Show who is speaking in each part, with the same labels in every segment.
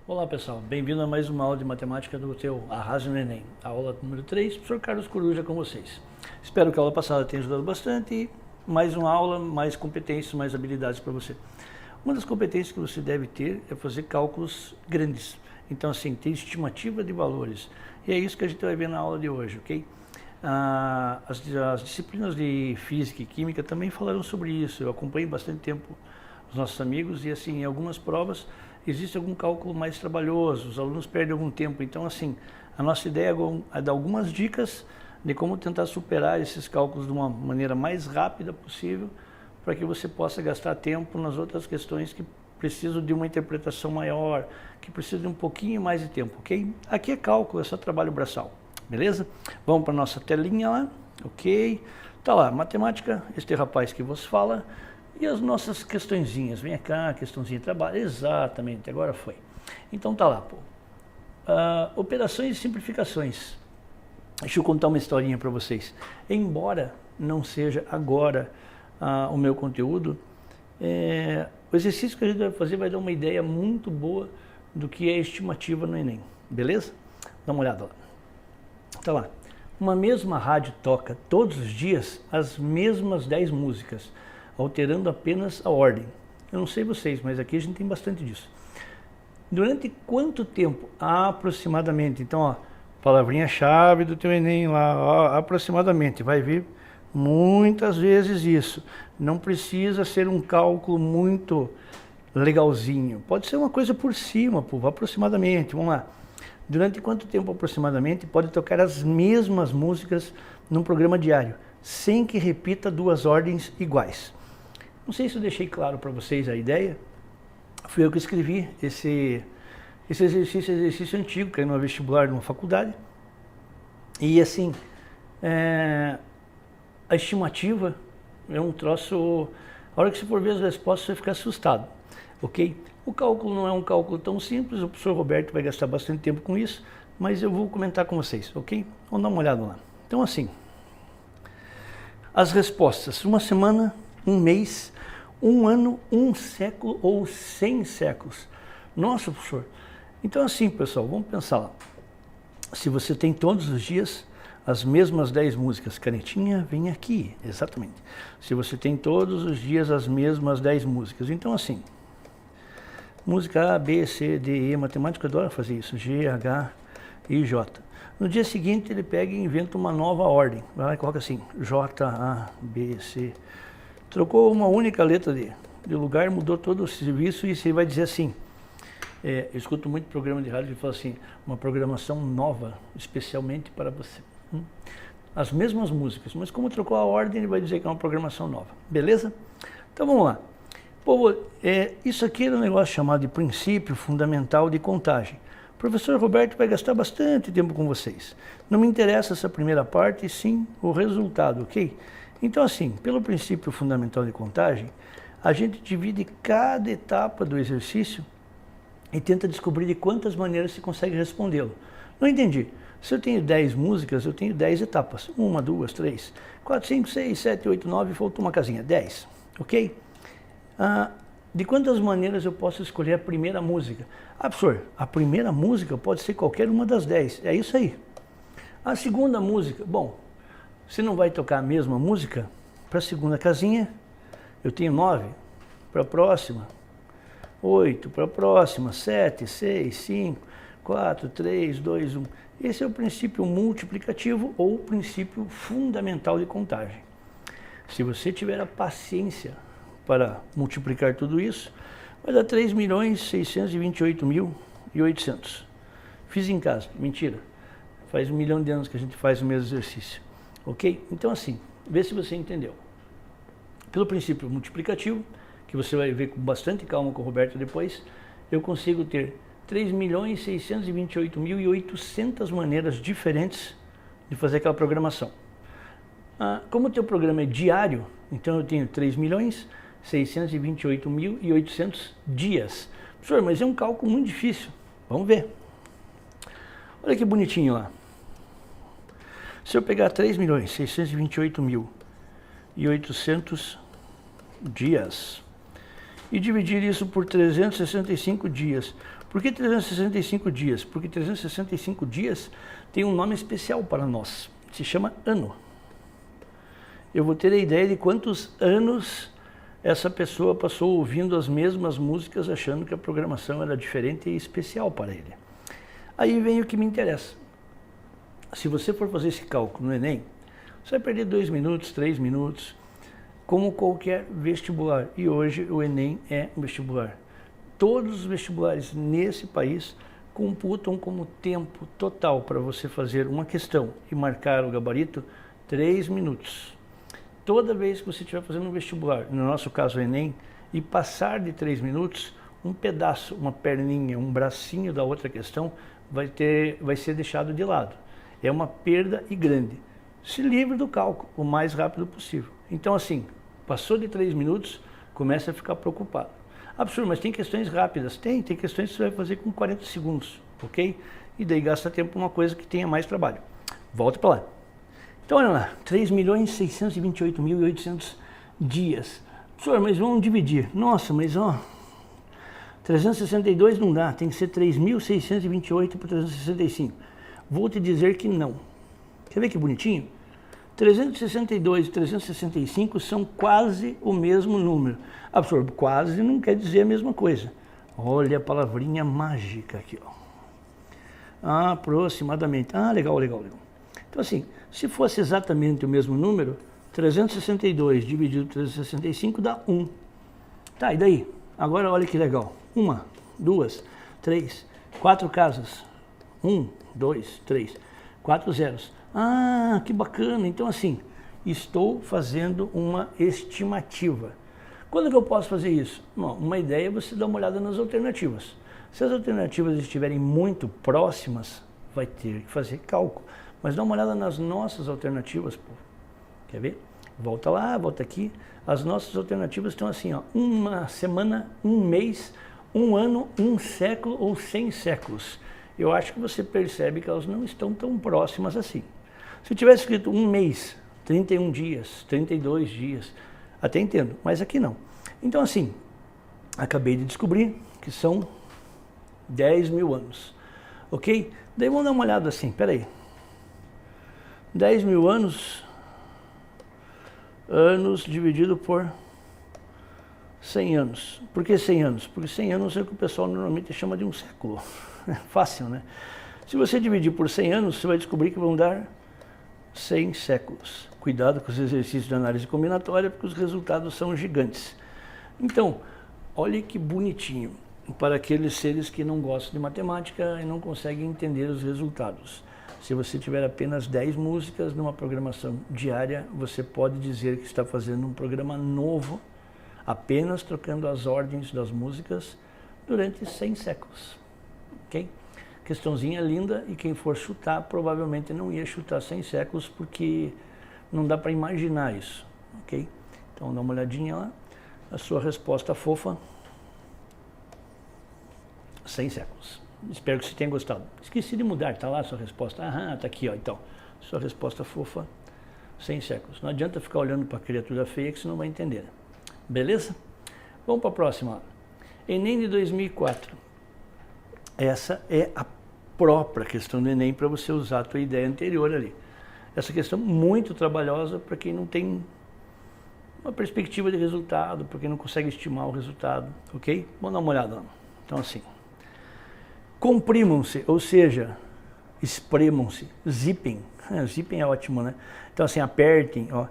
Speaker 1: Olá pessoal, bem-vindo a mais uma aula de matemática do teu Arrase no Enem. Aula número 3, professor Carlos Coruja com vocês. Espero que a aula passada tenha ajudado bastante e mais uma aula, mais competências, mais habilidades para você. Uma das competências que você deve ter é fazer cálculos grandes. Então assim, ter estimativa de valores. E é isso que a gente vai ver na aula de hoje, ok? As disciplinas de Física e Química também falaram sobre isso. Eu acompanhei bastante tempo os nossos amigos e assim, em algumas provas existe algum cálculo mais trabalhoso, os alunos perdem algum tempo. Então assim, a nossa ideia é dar algumas dicas de como tentar superar esses cálculos de uma maneira mais rápida possível, para que você possa gastar tempo nas outras questões que precisam de uma interpretação maior, que precisam de um pouquinho mais de tempo, ok? Aqui é cálculo, é só trabalho braçal, beleza? Vamos para a nossa telinha lá, ok? Tá lá, matemática, este rapaz que vos fala, e as nossas questõezinhas, vem cá, questãozinha de trabalho, exatamente, agora foi. Então tá lá, pô. Operações e simplificações. Deixa eu contar uma historinha para vocês. Embora não seja agora o meu conteúdo, o exercício que a gente vai fazer vai dar uma ideia muito boa do que é estimativa no Enem, beleza? Dá uma olhada lá. Tá lá. Uma mesma rádio toca todos os dias as mesmas 10 músicas, alterando apenas a ordem. Eu não sei vocês, mas aqui a gente tem bastante disso. Durante quanto tempo? Aproximadamente. Então, ó, palavrinha-chave do teu Enem lá, ó, aproximadamente. Vai vir muitas vezes isso. Não precisa ser um cálculo muito legalzinho. Pode ser uma coisa por cima, povo, aproximadamente. Vamos lá. Durante quanto tempo aproximadamente pode tocar as mesmas músicas num programa diário, sem que repita duas ordens iguais? Não sei se eu deixei claro para vocês a ideia. Fui eu que escrevi esse exercício antigo, caiu no vestibular de uma faculdade. E assim, a estimativa é um troço, a hora que você for ver as respostas você vai ficar assustado, ok? O cálculo não é um cálculo tão simples, o professor Roberto vai gastar bastante tempo com isso, mas eu vou comentar com vocês, ok? Vamos dar uma olhada lá. Então assim, as respostas, uma semana, um mês, um ano, um século ou 100 séculos. Nossa, professor. Então assim, pessoal, vamos pensar lá. Se você tem todos os dias as mesmas 10 músicas, canetinha, vem aqui, exatamente. Se você tem todos os dias as mesmas 10 músicas, então assim, música A, B, C, D, E, matemática adora fazer isso, G, H, I, J. No dia seguinte ele pega e inventa uma nova ordem, vai lá e coloca assim, J, A, B, C. Trocou uma única letra de lugar, mudou todo o serviço e você vai dizer assim, eu escuto muito programa de rádio que fala assim, uma programação nova, especialmente para você. As mesmas músicas, mas como trocou a ordem, ele vai dizer que é uma programação nova, beleza? Então vamos lá. Povo, isso aqui é um negócio chamado de princípio fundamental de contagem. O professor Roberto vai gastar bastante tempo com vocês. Não me interessa essa primeira parte, sim o resultado, ok? Então assim, pelo princípio fundamental de contagem, a gente divide cada etapa do exercício e tenta descobrir de quantas maneiras se consegue respondê-lo. Não entendi. Se eu tenho 10 músicas, eu tenho 10 etapas. 1, 2, 3, 4, 5, 6, 7, 8, 9, faltou uma casinha. 10, ok? De quantas maneiras eu posso escolher a primeira música? Professor, a primeira música pode ser qualquer uma das 10. É isso aí. A segunda música, bom, você não vai tocar a mesma música? Para a segunda casinha, eu tenho 9. Para a próxima, 8. Para a próxima, 7, 6, 5, 4, 3, 2, 1. Esse é o princípio multiplicativo ou princípio fundamental de contagem. Se você tiver a paciência para multiplicar tudo isso, vai dar 3.628.800. Fiz em casa, mentira. Faz 1 milhão de anos que a gente faz o mesmo exercício. Ok? Então assim, vê se você entendeu. Pelo princípio multiplicativo, que você vai ver com bastante calma com o Roberto depois, eu consigo ter 3.628.800 maneiras diferentes de fazer aquela programação. Como o teu programa é diário, então eu tenho 3.628.800 dias. Professor, mas é um cálculo muito difícil. Vamos ver. Olha que bonitinho lá. Se eu pegar 3.628.800 dias e dividir isso por 365 dias. Por que 365 dias? Porque 365 dias tem um nome especial para nós, se chama ano. Eu vou ter a ideia de quantos anos essa pessoa passou ouvindo as mesmas músicas, achando que a programação era diferente e especial para ele. Aí vem o que me interessa. Se você for fazer esse cálculo no Enem, você vai perder 2 minutos, 3 minutos, como qualquer vestibular. E hoje o Enem é um vestibular. Todos os vestibulares nesse país computam como tempo total para você fazer uma questão e marcar o gabarito 3 minutos. Toda vez que você estiver fazendo um vestibular, no nosso caso o Enem, e passar de 3 minutos, um pedaço, uma perninha, um bracinho da outra questão vai ser deixado de lado. É uma perda e grande. Se livre do cálculo o mais rápido possível. Então assim, passou de 3 minutos, começa a ficar preocupado. Absurdo, mas tem questões rápidas? Tem questões que você vai fazer com 40 segundos, ok? E daí gasta tempo uma coisa que tenha mais trabalho. Volta para lá. Então olha lá, 3.628.800 dias. Professor, mas vamos dividir. Nossa, mas ó, 362 não dá, tem que ser 3.628 por 365. Vou te dizer que não. Quer ver que bonitinho? 362 e 365 são quase o mesmo número. Ah, professor, quase não quer dizer a mesma coisa. Olha a palavrinha mágica aqui, ó. Aproximadamente. Ah, legal, legal, legal. Então assim, se fosse exatamente o mesmo número, 362 dividido por 365 dá 1. Tá, e daí? Agora olha que legal. 1, 2, 3, 4 casas. 1, 2, 3, 4 zeros. Ah, que bacana. Então assim, estou fazendo uma estimativa. Quando que eu posso fazer isso? Bom, uma ideia é você dar uma olhada nas alternativas. Se as alternativas estiverem muito próximas, vai ter que fazer cálculo. Mas dá uma olhada nas nossas alternativas, pô. Quer ver? Volta lá, volta aqui. As nossas alternativas estão assim, ó. 1 semana, 1 mês, 1 ano, 1 século ou 100 séculos. Eu acho que você percebe que elas não estão tão próximas assim. Se tivesse escrito 1 mês, 31 dias, 32 dias, até entendo, mas aqui não. Então assim, acabei de descobrir que são 10 mil anos, ok? Daí vamos dar uma olhada assim, peraí. 10 mil anos dividido por 100 anos. Por que 100 anos? Porque 100 anos é o que o pessoal normalmente chama de um século. Fácil, né? Se você dividir por 100 anos, você vai descobrir que vão dar 100 séculos. Cuidado com os exercícios de análise combinatória, porque os resultados são gigantes. Então, olha que bonitinho para aqueles seres que não gostam de matemática e não conseguem entender os resultados. Se você tiver apenas 10 músicas numa programação diária, você pode dizer que está fazendo um programa novo, apenas trocando as ordens das músicas durante 100 séculos. Ok? Questãozinha linda, e quem for chutar provavelmente não ia chutar 100 séculos, porque não dá para imaginar isso. Ok? Então dá uma olhadinha lá, a sua resposta fofa, 100 séculos. Espero que você tenha gostado. Esqueci de mudar, tá lá a sua resposta. Ah, tá aqui, ó, então. Sua resposta fofa, 100 séculos. Não adianta ficar olhando para a criatura feia que você não vai entender. Né? Beleza? Vamos para a próxima. Enem de 2004. Essa é a própria questão do Enem para você usar a tua ideia anterior ali. Essa questão muito trabalhosa para quem não tem uma perspectiva de resultado, para quem não consegue estimar o resultado, ok? Vamos dar uma olhada lá. Então assim, comprimam-se, ou seja, espremam-se, zippem. Zippem é ótimo, né? Então assim, apertem, ó,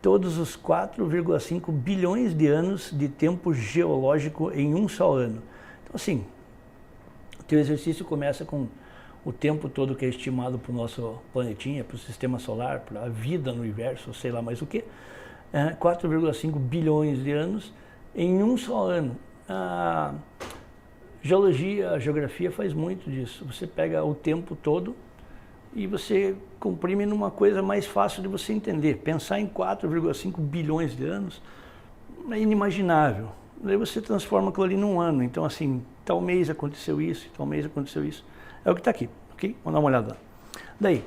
Speaker 1: todos os 4,5 bilhões de anos de tempo geológico em um só ano. Então assim, o teu exercício começa com o tempo todo que é estimado para o nosso planetinha, para o sistema solar, para a vida no universo, sei lá mais o que, 4,5 bilhões de anos em um só ano. A geologia, a geografia faz muito disso. Você pega o tempo todo e você comprime numa coisa mais fácil de você entender. Pensar em 4,5 bilhões de anos é inimaginável. Daí você transforma aquilo ali num ano. Então assim, tal mês aconteceu isso, tal mês aconteceu isso. É o que está aqui, ok? Vamos dar uma olhada lá. Daí,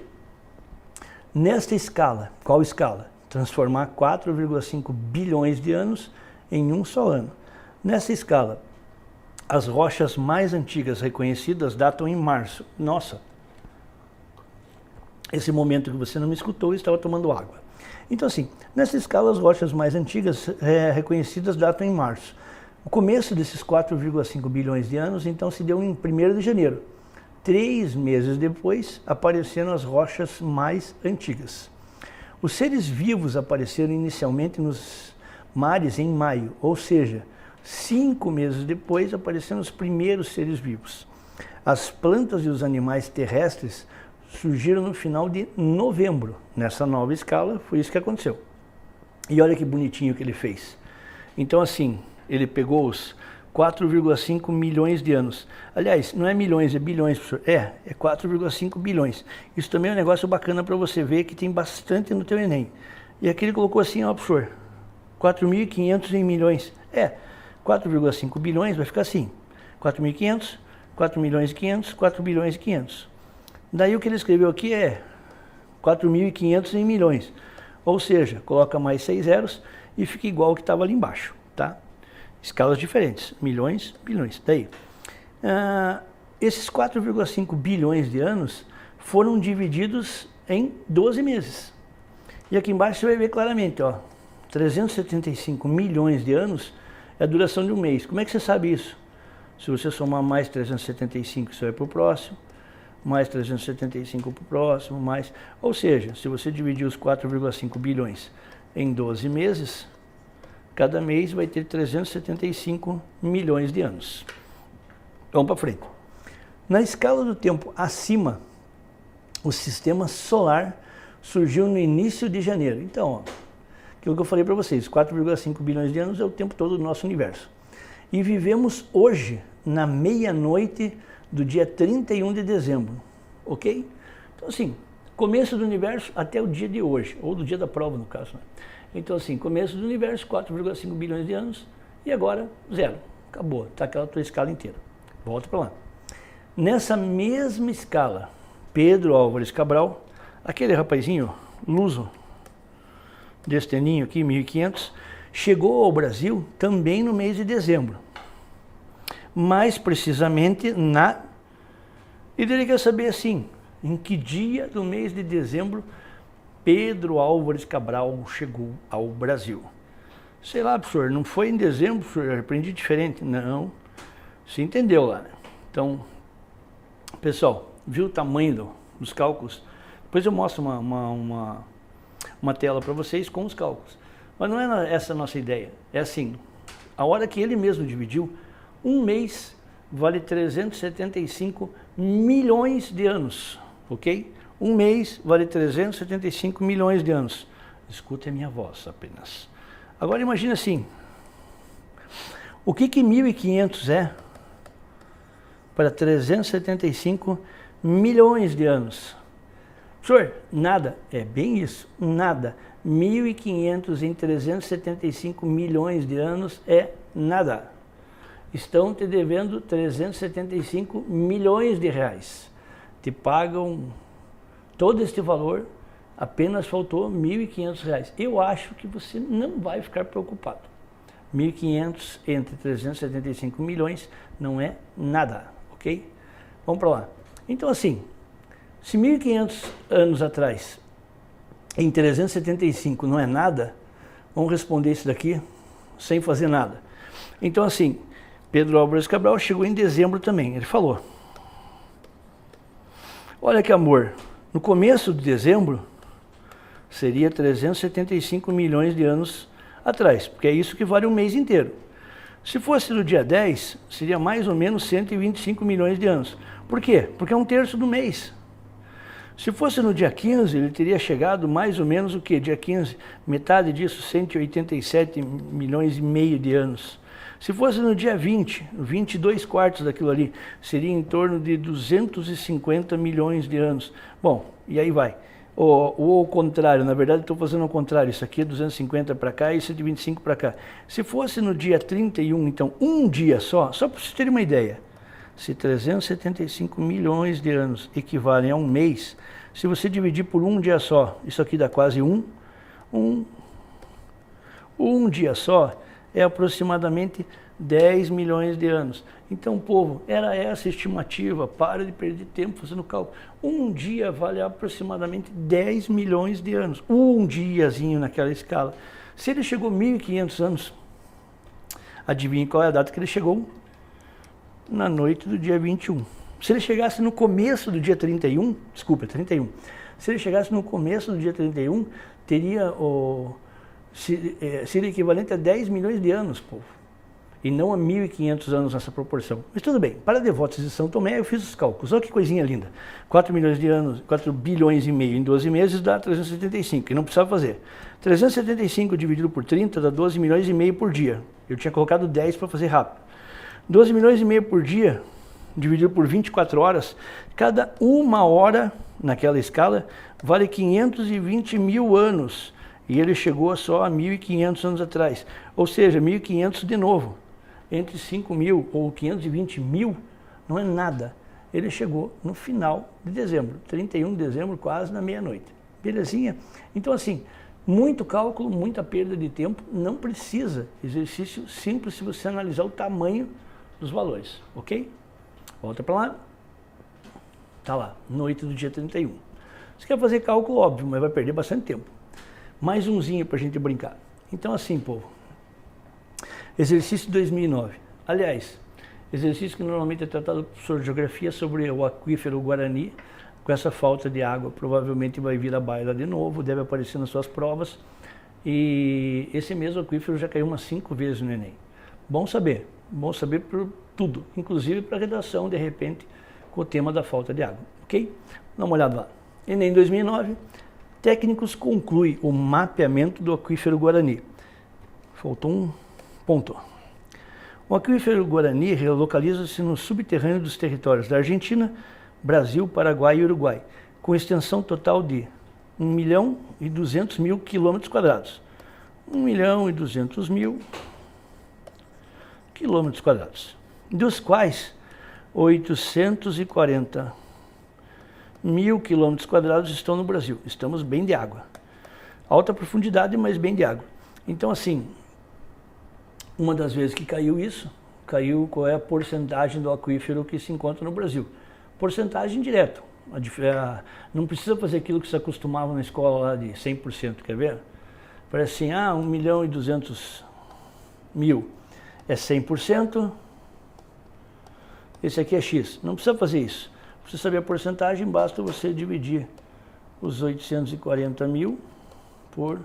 Speaker 1: nesta escala, qual escala? Transformar 4,5 bilhões de anos em um só ano. Nessa escala, as rochas mais antigas reconhecidas datam em março. Nossa, esse momento que você não me escutou, eu estava tomando água. Então assim, nessa escala as rochas mais antigas reconhecidas datam em março. O começo desses 4,5 bilhões de anos, então, se deu em 1º de janeiro. 3 meses depois, apareceram as rochas mais antigas. Os seres vivos apareceram inicialmente nos mares em maio, ou seja, 5 meses depois apareceram os primeiros seres vivos. As plantas e os animais terrestres surgiram no final de novembro. Nessa nova escala, foi isso que aconteceu. E olha que bonitinho que ele fez. Então assim, ele pegou os 4,5 milhões de anos. Aliás, não é milhões, é bilhões, professor. É 4,5 bilhões. Isso também é um negócio bacana para você ver que tem bastante no teu Enem. E aqui ele colocou assim, ó, professor, 4.500 em milhões. 4,5 bilhões vai ficar assim, 4.500, 4 milhões e 500, 4 bilhões e 500. Daí o que ele escreveu aqui é 4.500 em milhões. Ou seja, coloca mais 6 zeros e fica igual ao que estava ali embaixo, tá? Escalas diferentes, milhões, bilhões. Daí, esses 4,5 bilhões de anos foram divididos em 12 meses. E aqui embaixo você vai ver claramente, ó, 375 milhões de anos é a duração de um mês. Como é que você sabe isso? Se você somar mais 375, você vai para o próximo, mais 375 para o próximo, mais... Ou seja, se você dividir os 4,5 bilhões em 12 meses, cada mês vai ter 375 milhões de anos. Vamos para frente. Na escala do tempo acima, o sistema solar surgiu no início de janeiro. Então, ó, aquilo que eu falei para vocês, 4,5 bilhões de anos é o tempo todo do nosso universo. E vivemos hoje, na meia-noite do dia 31 de dezembro, ok? Então assim, começo do universo até o dia de hoje, ou do dia da prova no caso, né? Então assim, começo do universo, 4,5 bilhões de anos, e agora zero, acabou, está aquela tua escala inteira. Volta para lá. Nessa mesma escala, Pedro Álvares Cabral, aquele rapazinho luso, desse teninho aqui, 1500, chegou ao Brasil também no mês de dezembro. Mais precisamente E ele quer saber assim, em que dia do mês de dezembro Pedro Álvares Cabral chegou ao Brasil. Sei lá, professor, não foi em dezembro, professor, eu aprendi diferente. Não, você entendeu lá, né? Então, pessoal, viu o tamanho dos cálculos? Depois eu mostro uma tela para vocês com os cálculos. Mas não é essa a nossa ideia. É assim, a hora que ele mesmo dividiu, um mês vale 375 milhões de anos, ok? Um mês vale 375 milhões de anos. Escuta a minha voz apenas. Agora imagina assim, o que 1.500 é para 375 milhões de anos? Senhor, nada. É bem isso, nada. 1.500 em 375 milhões de anos é nada. Estão te devendo 375 milhões de reais. Te pagam todo este valor, apenas faltou 1.500 reais. Eu acho que você não vai ficar preocupado. 1.500 entre 375 milhões não é nada, ok? Vamos para lá. Então assim, se 1.500 anos atrás, em 375 não é nada, vamos responder isso daqui sem fazer nada. Então assim, Pedro Álvares Cabral chegou em dezembro também, ele falou. Olha que amor, no começo de dezembro seria 375 milhões de anos atrás, porque é isso que vale um mês inteiro. Se fosse no dia 10, seria mais ou menos 125 milhões de anos. Por quê? Porque é um terço do mês. Se fosse no dia 15, ele teria chegado mais ou menos o quê? Dia 15, metade disso, 187 milhões e meio de anos. Se fosse no dia 20, 22 quartos daquilo ali, seria em torno de 250 milhões de anos. Bom, e aí vai. Ou ao contrário, na verdade estou fazendo ao contrário, isso aqui é 250 para cá e 125 para cá. Se fosse no dia 31, então um dia só para vocês terem uma ideia, se 375 milhões de anos equivalem a um mês, se você dividir por um dia só, isso aqui dá quase um dia só, é aproximadamente 10 milhões de anos. Então, povo, era essa a estimativa, para de perder tempo fazendo cálculo. Um dia vale aproximadamente 10 milhões de anos, um diazinho naquela escala. Se ele chegou 1.500 anos, adivinhe qual é a data que ele chegou? Na noite do dia 21. Se ele chegasse no começo do dia 31, se ele chegasse no começo do dia 31, seria equivalente a 10 milhões de anos, povo. E não a 1.500 anos nessa proporção. Mas tudo bem, para Devotos de São Tomé eu fiz os cálculos. Olha que coisinha linda. 4 milhões de anos, 4 bilhões e meio em 12 meses dá 375, e não precisava fazer. 375 dividido por 30 dá 12 milhões e meio por dia. Eu tinha colocado 10 para fazer rápido. 12 milhões e meio por dia, dividido por 24 horas, cada uma hora naquela escala vale 520 mil anos. E ele chegou só a 1.500 anos atrás. Ou seja, 1.500 de novo. Entre 5 mil ou 520 mil, não é nada. Ele chegou no final de dezembro, 31 de dezembro, quase na meia-noite. Belezinha? Então, assim, muito cálculo, muita perda de tempo, não precisa. Exercício simples se você analisar o tamanho dos valores, ok? Volta para lá. Tá lá, noite do dia 31. Você quer fazer cálculo, óbvio, mas vai perder bastante tempo. Mais umzinho para a gente brincar. Então, assim, povo. Exercício 2009. Aliás, exercício que normalmente é tratado por professor de geografia sobre o aquífero Guarani. Com essa falta de água, provavelmente vai vir à baila de novo, deve aparecer nas suas provas. E esse mesmo aquífero já caiu umas 5 vezes no Enem. Bom saber por tudo, inclusive para a redação, de repente, com o tema da falta de água. Ok? Dá uma olhada lá. Enem 2009. Técnicos concluem o mapeamento do aquífero Guarani. Faltou um ponto. O aquífero Guarani localiza-se no subterrâneo dos territórios da Argentina, Brasil, Paraguai e Uruguai, com extensão total de 1.200.000 km². 1.200.000 km², dos quais 840.000 km² estão no Brasil. Estamos bem de água. Alta profundidade, mas bem de água. Então, assim, uma das vezes que caiu isso, caiu qual é a porcentagem do aquífero que se encontra no Brasil. Porcentagem direta. Não precisa fazer aquilo que se acostumava na escola lá de 100%, quer ver? Parece assim, 1.200.000 é 100%, esse aqui é X. Não precisa fazer isso. Para você saber a porcentagem, basta você dividir os 840.000 por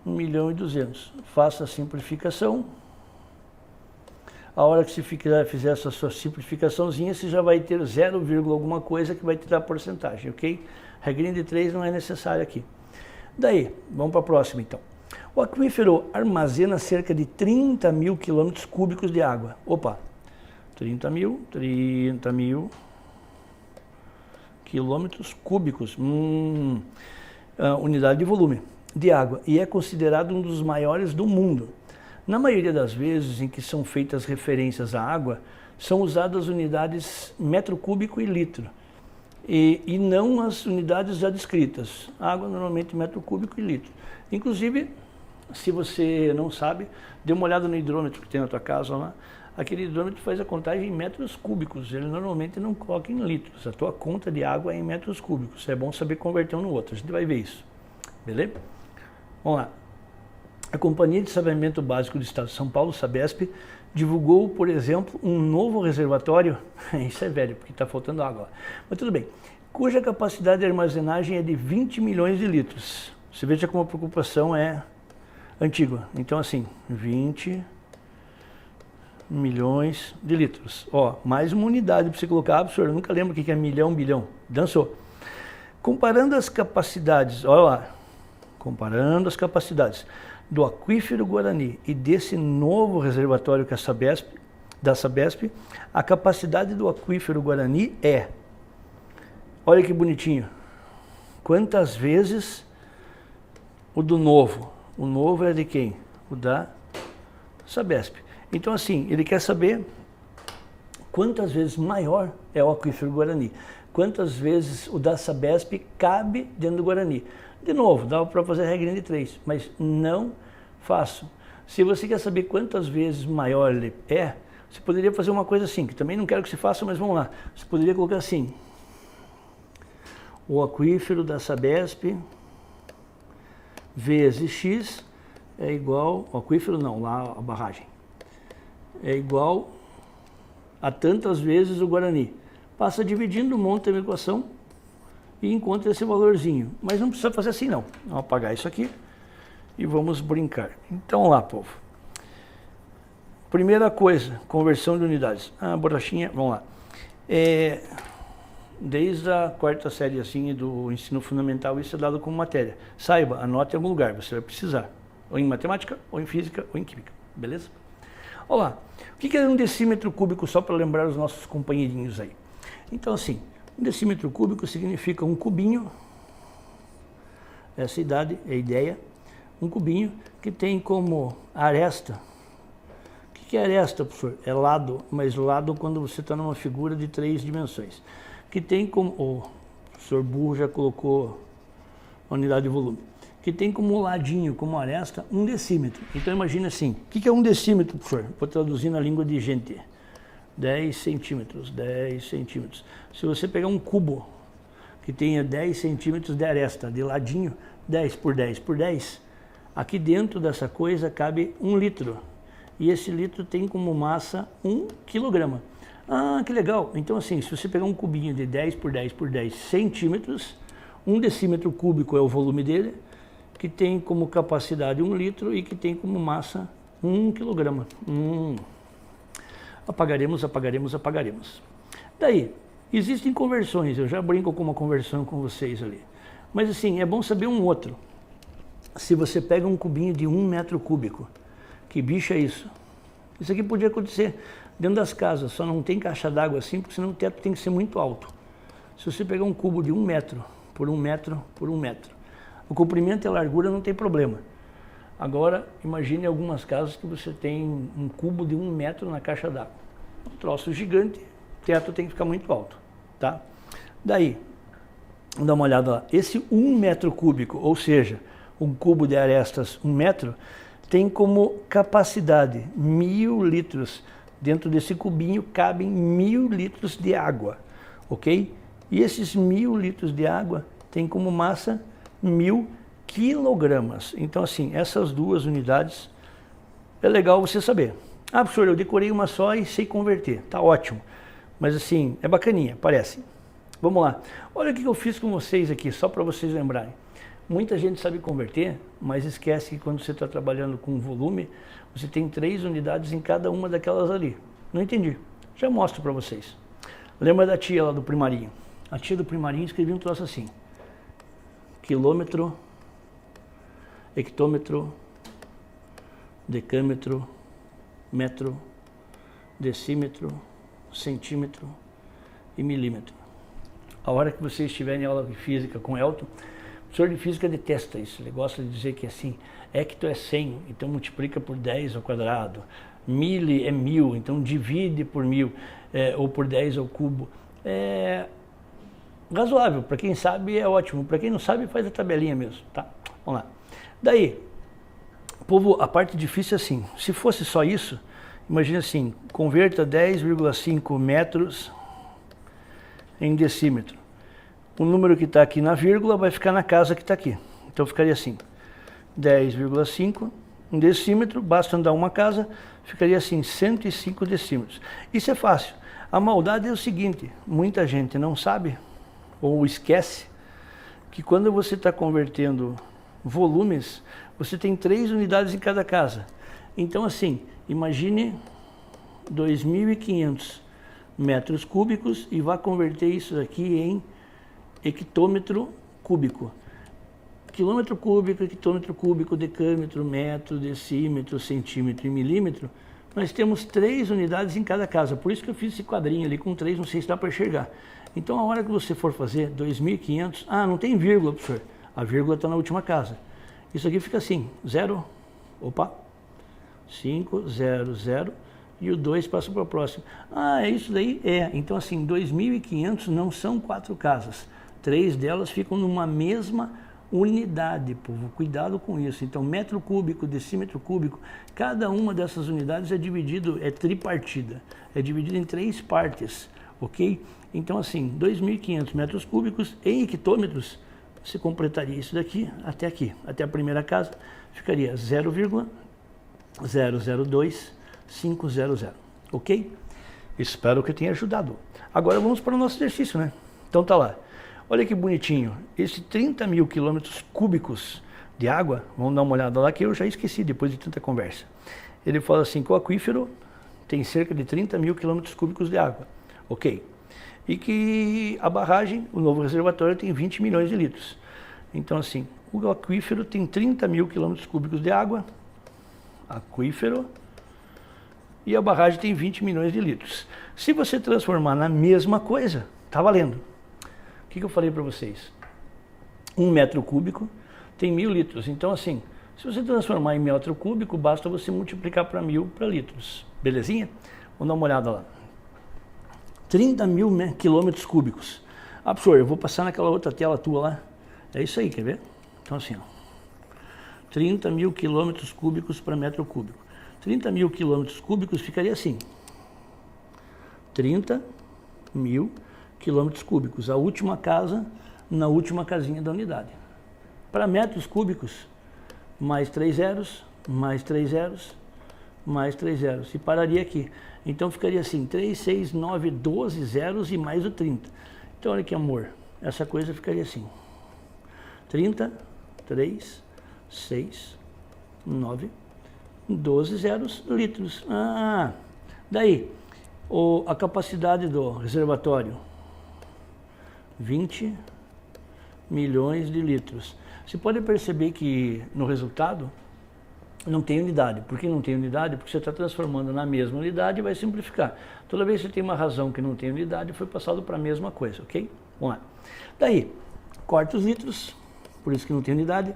Speaker 1: 1.200.000. Faça a simplificação. A hora que você fizer essa sua simplificaçãozinha, você já vai ter 0, alguma coisa que vai te dar a porcentagem, ok? Regrinha de 3 não é necessária aqui. Daí, vamos para a próxima então. O aquífero armazena cerca de 30.000 km³ de água. Opa, 30.000 km³, unidade de volume de água, e é considerado um dos maiores do mundo. Na maioria das vezes em que são feitas referências à água, são usadas unidades metro cúbico e litro, e não as unidades já descritas. Água normalmente metro cúbico e litro. Inclusive, se você não sabe, dê uma olhada no hidrômetro que tem na tua casa lá. Aquele hidrômetro faz a contagem em metros cúbicos, ele normalmente não coloca em litros. A tua conta de água é em metros cúbicos. É bom saber converter um no outro, a gente vai ver isso. Beleza? Vamos lá. A Companhia de Saneamento Básico do Estado de São Paulo, Sabesp, divulgou, por exemplo, um novo reservatório, isso é velho, porque está faltando água lá, mas tudo bem, cuja capacidade de armazenagem é de 20 milhões de litros. Você veja como a preocupação é antiga. Então, assim, 20 milhões de litros. Ó, mais uma unidade para você colocar. Professor, eu nunca lembro o que é milhão, bilhão. Dançou. Comparando as capacidades, olha lá, comparando as capacidades do aquífero Guarani e desse novo reservatório que da Sabesp, a capacidade do aquífero Guarani é, olha que bonitinho, quantas vezes o do novo? O novo é de quem? O da Sabesp. Então, assim, ele quer saber quantas vezes maior é o aquífero Guarani, quantas vezes o da Sabesp cabe dentro do Guarani. De novo, dá para fazer a regrinha de 3, mas não faço. Se você quer saber quantas vezes maior ele é, você poderia fazer uma coisa assim, que também não quero que você faça, mas vamos lá. Você poderia colocar assim, o aquífero da Sabesp vezes X é igual, o aquífero não, lá a barragem, é igual a tantas vezes o Guarani. Passa dividindo, monta a equação e encontra esse valorzinho. Mas não precisa fazer assim não. Vamos apagar isso aqui e vamos brincar. Então lá, povo. Primeira coisa, conversão de unidades. A borrachinha, vamos lá. Desde a quarta série assim do ensino fundamental, isso é dado como matéria. Saiba, anote em algum lugar, você vai precisar. Ou em matemática, ou em física, ou em química. Beleza? Olha lá. O que é um decímetro cúbico, só para lembrar os nossos companheirinhos aí? Então assim, um decímetro cúbico significa um cubinho, essa é a ideia, um cubinho que tem como aresta. O que é aresta, professor? É lado, mas lado quando você está numa figura de 3 dimensões. Que tem como, o professor Burro já colocou a unidade de volume, que tem como ladinho, como aresta, um decímetro. Então imagina assim, o que é um decímetro, professor? Vou traduzir na língua de gente. 10 centímetros, 10 centímetros. Se você pegar um cubo que tenha 10 centímetros de aresta, de ladinho, 10 por 10 por 10, aqui dentro dessa coisa cabe 1 litro. E esse litro tem como massa 1 quilograma. Ah, que legal. Então assim, se você pegar um cubinho de 10 por 10 por 10 centímetros, 1 decímetro cúbico é o volume dele, que tem como capacidade 1 litro e que tem como massa 1 quilograma. Apagaremos, apagaremos, apagaremos. Daí, existem conversões, eu já brinco com uma conversão com vocês ali. Mas assim, é bom saber um outro. Se você pega um cubinho de 1 metro cúbico, que bicho é isso? Isso aqui podia acontecer dentro das casas, só não tem caixa d'água assim, porque senão o teto tem que ser muito alto. Se você pegar um cubo de 1 metro, por 1 metro, por 1 metro, o comprimento e a largura não tem problema. Agora, imagine algumas casas que você tem um cubo de 1 metro na caixa d'água. Um troço gigante, o teto tem que ficar muito alto, tá? Daí, vamos dar uma olhada lá. Esse 1 metro cúbico, ou seja, um cubo de arestas 1 metro, tem como capacidade 1000 litros. Dentro desse cubinho cabem 1000 litros de água, ok? E esses 1000 litros de água tem como massa 1000 quilogramas. Então assim, essas duas unidades é legal você saber. Ah, professor, eu decorei uma só e sei converter. Tá ótimo. Mas assim, é bacaninha, parece. Vamos lá. Olha o que eu fiz com vocês aqui, só para vocês lembrarem. Muita gente sabe converter, mas esquece que quando você está trabalhando com volume, você tem 3 unidades em cada uma daquelas ali. Não entendi. Já mostro para vocês. Lembra da tia lá do primarinho? A tia do primarinho escrevia um troço assim. Quilômetro, hectômetro, decâmetro, metro, decímetro, centímetro e milímetro. A hora que vocês estiverem em aula de física com Elton, o professor de física detesta isso. Ele gosta de dizer que assim, hecto é 100, então multiplica por 10 ao quadrado. Mili é 1000, então divide por 1000, ou por 10 ao cubo. É razoável, para quem sabe é ótimo, para quem não sabe faz a tabelinha mesmo, tá? Vamos lá. Daí, povo, a parte difícil é assim, se fosse só isso, imagina assim, converta 10,5 metros em decímetro. O número que está aqui na vírgula vai ficar na casa que está aqui. Então ficaria assim, 10,5 em decímetro, basta andar uma casa, ficaria assim, 105 decímetros. Isso é fácil. A maldade é o seguinte, muita gente não sabe ou esquece que quando você está convertendo volumes, você tem 3 unidades em cada casa. Então assim, imagine 2.500 metros cúbicos e vá converter isso aqui em hectômetro cúbico. Quilômetro cúbico, hectômetro cúbico, decâmetro, metro, decímetro, centímetro e milímetro. Nós temos 3 unidades em cada casa. Por isso que eu fiz esse quadrinho ali com 3, não sei se dá para enxergar. Então a hora que você for fazer 2.500, não tem vírgula, professor. A vírgula está na última casa. Isso aqui fica assim, 0, 5, 0, 0, e o 2 passa para o próximo. É isso daí? Então assim, 2.500 não são 4 casas. 3 delas ficam numa mesma unidade, povo, cuidado com isso. Então, metro cúbico, decímetro cúbico, cada uma dessas unidades é dividido, é tripartida, é dividido em 3 partes, ok? Então, assim, 2.500 metros cúbicos em hectômetros, você completaria isso daqui, até a primeira casa, ficaria 0,002500, ok? Espero que tenha ajudado. Agora vamos para o nosso exercício, né? Então tá lá. Olha que bonitinho. Esse 30.000 quilômetros cúbicos de água, vamos dar uma olhada lá que eu já esqueci depois de tanta conversa. Ele fala assim que o aquífero tem cerca de 30.000 quilômetros cúbicos de água, ok? E que a barragem, o novo reservatório, tem 20 milhões de litros. Então assim, o aquífero tem 30.000 quilômetros cúbicos de água, aquífero, e a barragem tem 20 milhões de litros. Se você transformar na mesma coisa, tá valendo. O que eu falei para vocês? 1 metro cúbico tem 1.000 litros. Então assim, se você transformar em metro cúbico, basta você multiplicar para 1.000 para litros. Belezinha? Vamos dar uma olhada lá. 30.000 quilômetros cúbicos. Ah, professor, eu vou passar naquela outra tela tua lá. É isso aí, quer ver? Então assim, ó. 30.000 quilômetros cúbicos para metro cúbico. 30.000 quilômetros cúbicos ficaria assim. 30.000 quilômetros cúbicos. A última casa na última casinha da unidade. Para metros cúbicos, mais 3 zeros, mais 3 zeros, mais 3 zeros. E pararia aqui. Então ficaria assim, 3, 6, 9, 12 zeros e mais o 30. Então olha que amor, essa coisa ficaria assim. 30, 3, 6, 9, 12 zeros litros. Ah, daí, a capacidade do reservatório, 20 milhões de litros. Você pode perceber que no resultado não tem unidade. Por que não tem unidade? Porque você está transformando na mesma unidade e vai simplificar. Toda vez que você tem uma razão que não tem unidade, foi passado para a mesma coisa, ok? Vamos lá. Daí, corta os litros, por isso que não tem unidade.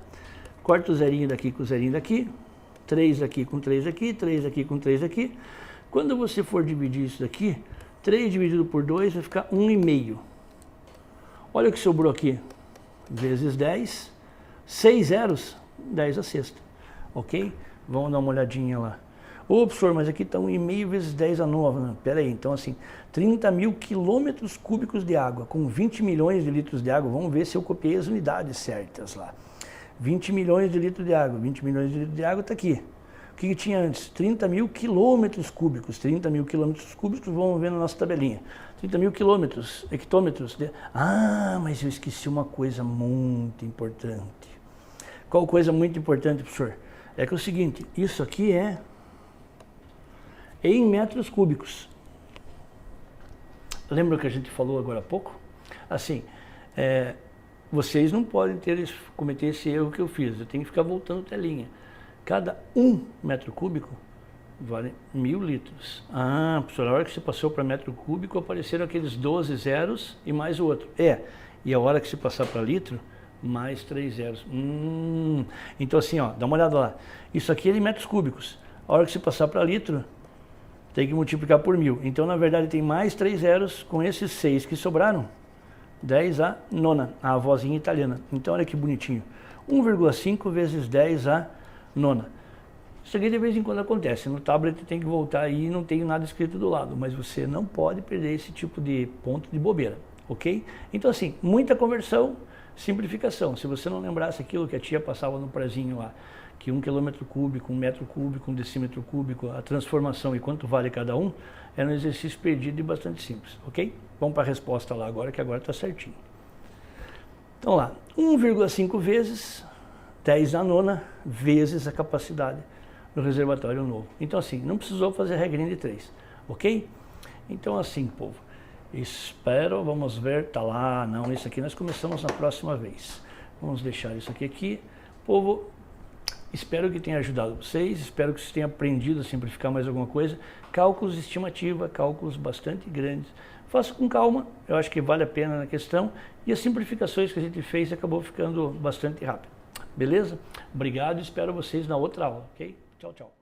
Speaker 1: Corta o zerinho daqui com o zerinho daqui. 3 aqui com 3 aqui, 3 aqui com 3 aqui. Quando você for dividir isso daqui, 3 dividido por 2 vai ficar 1,5. Olha o que sobrou aqui. Vezes 10, 6 zeros, 10 a sexta. Ok? Vamos dar uma olhadinha lá. Ô, professor, mas aqui está 1,5 vezes 10 a nova. Não, pera aí, então assim, 30.000 quilômetros cúbicos de água, com 20 milhões de litros de água. Vamos ver se eu copiei as unidades certas lá. 20 milhões de litros de água, 20 milhões de litros de água está aqui. O que tinha antes? 30.000 quilômetros cúbicos. 30.000 quilômetros cúbicos, vamos ver na nossa tabelinha. 30.000 quilômetros, hectômetros. Ah, mas eu esqueci uma coisa muito importante. Qual coisa muito importante, professor? É que é o seguinte, isso aqui é em metros cúbicos. Lembra que a gente falou agora há pouco? Assim, vocês não podem cometer esse erro que eu fiz. Eu tenho que ficar voltando telinha. Cada 1 metro cúbico vale 1.000 litros. Ah, professor, a hora que você passou para metro cúbico, apareceram aqueles 12 zeros e mais o outro. E a hora que você passar para litro, mais 3 zeros. Então assim, ó, dá uma olhada lá. Isso aqui é de metros cúbicos. A hora que você passar para litro, tem que multiplicar por 1.000. Então, na verdade, tem mais 3 zeros com esses 6 que sobraram. 10 a nona, a avózinha italiana. Então, olha que bonitinho. 1,5 vezes 10 a nona. Isso aqui de vez em quando acontece. No tablet tem que voltar aí e não tem nada escrito do lado. Mas você não pode perder esse tipo de ponto de bobeira, ok? Então, assim, muita conversão, simplificação. Se você não lembrasse aquilo que a tia passava no prazinho lá, que 1 quilômetro cúbico, 1 metro cúbico, 1 decímetro cúbico, a transformação e quanto vale cada um, era um exercício perdido e bastante simples, ok? Vamos para a resposta lá agora, que agora está certinho. Então lá, 1,5 vezes 10 a nona vezes a capacidade do reservatório novo. Então assim, não precisou fazer a regrinha de 3, ok? Então assim, povo, espero, vamos ver, tá lá, não, isso aqui nós começamos na próxima vez. Vamos deixar isso aqui. Povo, espero que tenha ajudado vocês, espero que vocês tenham aprendido a simplificar mais alguma coisa. Cálculos de estimativa, cálculos bastante grandes. Faça com calma, eu acho que vale a pena na questão. E as simplificações que a gente fez acabou ficando bastante rápido. Beleza? Obrigado e espero vocês na outra aula, ok? Tchau, tchau.